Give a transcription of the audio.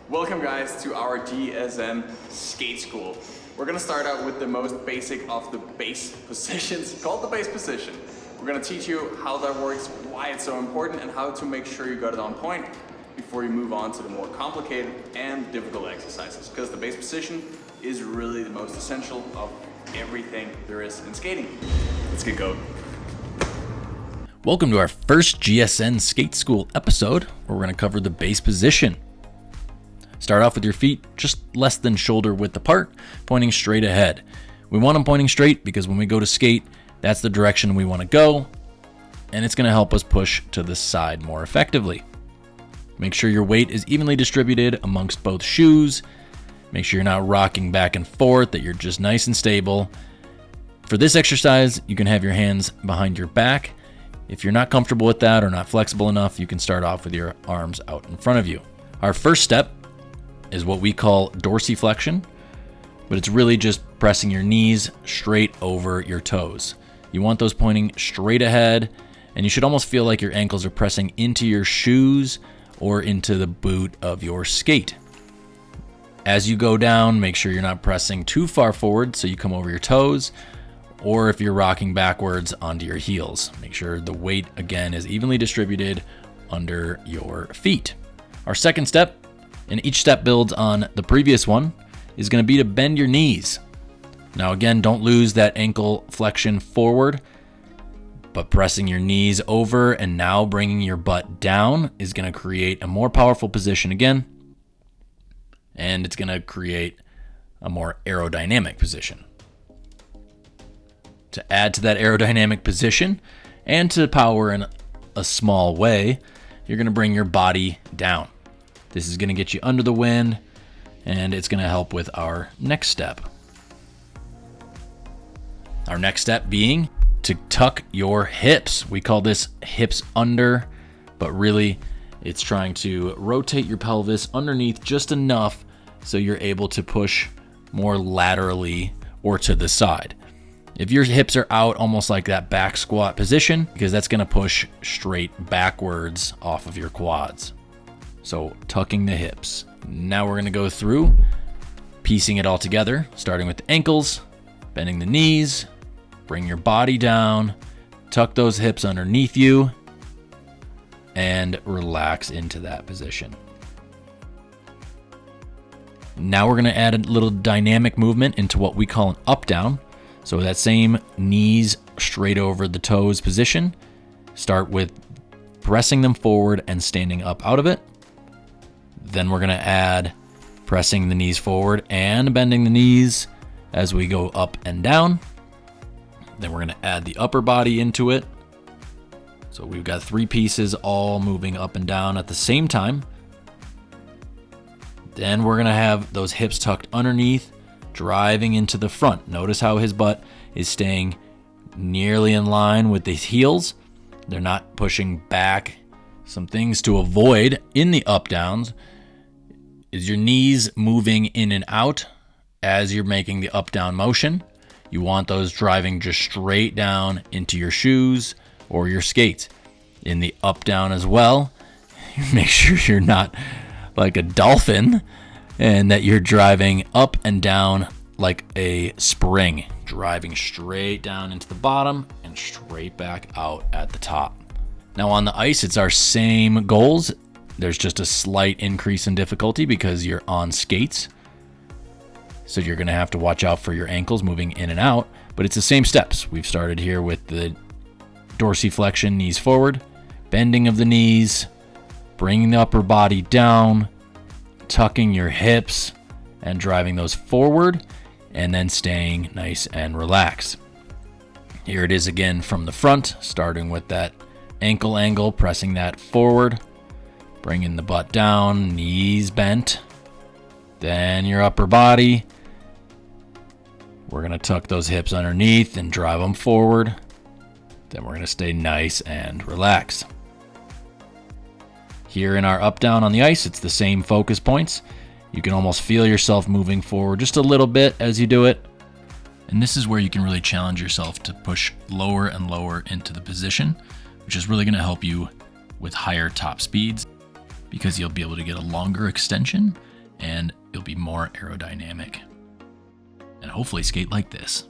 Welcome guys to our GSM skate school. We're gonna start out with the most basic of the base positions, called the base position. We're gonna teach you how that works, why it's so important, and how to make sure you got it on point before you move on to the more complicated and difficult exercises. Because the base position is really the most essential of everything there is in skating. Let's get going. Welcome to our first GSN Skate School episode, where we're going to cover the base position. Start off with your feet just less than shoulder width apart, pointing straight ahead. We want them pointing straight because when we go to skate, that's the direction we want to go, and it's going to help us push to the side more effectively. Make sure your weight is evenly distributed amongst both shoes. Make sure you're not rocking back and forth, that you're just nice and stable. For this exercise, you can have your hands behind your back. If you're not comfortable with that or not flexible enough, you can start off with your arms out in front of you. Our first step is what we call dorsiflexion, but it's really just pressing your knees straight over your toes. You want those pointing straight ahead, and you should almost feel like your ankles are pressing into your shoes or into the boot of your skate. As you go down, make sure you're not pressing too far forward so you come over your toes, or if you're rocking backwards onto your heels. Make sure the weight, again, is evenly distributed under your feet. Our second step, and each step builds on the previous one, is going to be to bend your knees. Now again, don't lose that ankle flexion forward, but pressing your knees over and now bringing your butt down is going to create a more powerful position again, and it's going to create a more aerodynamic position. To add to that aerodynamic position and to power in a small way, you're going to bring your body down. This is going to get you under the wind, and it's going to help with our next step. Our next step being to tuck your hips. We call this hips under, but really it's trying to rotate your pelvis underneath just enough so you're able to push more laterally or to the side. If your hips are out, almost like that back squat position, because that's going to push straight backwards off of your quads. So tucking the hips. Now we're going to go through piecing it all together, starting with the ankles, bending the knees, bring your body down, tuck those hips underneath you, and relax into that position. Now we're going to add a little dynamic movement into what we call an up down. So that same knees straight over the toes position, start with pressing them forward and standing up out of it. Then we're going to add pressing the knees forward and bending the knees as we go up and down. Then we're going to add the upper body into it. So we've got three pieces all moving up and down at the same time. Then we're going to have those hips tucked underneath, driving into the front. Notice how his butt is staying nearly in line with the heels. They're not pushing back. Some things to avoid in the up downs is your knees moving in and out as you're making the up down motion. You want those driving just straight down into your shoes or your skates. In the up down as well, make sure you're not like a dolphin and that you're driving up and down like a spring, driving straight down into the bottom and straight back out at the top. Now on the ice, it's our same goals. There's just a slight increase in difficulty because you're on skates. So you're going to have to watch out for your ankles moving in and out, but it's the same steps. We've started here with the dorsiflexion, knees forward, bending of the knees, bringing the upper body down, tucking your hips and driving those forward, and then staying nice and relaxed. Here it is again from the front, starting with that ankle angle, pressing that forward, bringing the butt down, knees bent, then your upper body. We're going to tuck those hips underneath and drive them forward. Then we're going to stay nice and relaxed. Here in our up down on the ice, it's the same focus points. You can almost feel yourself moving forward just a little bit as you do it. And this is where you can really challenge yourself to push lower and lower into the position, which is really going to help you with higher top speeds because you'll be able to get a longer extension and you'll be more aerodynamic. And hopefully skate like this.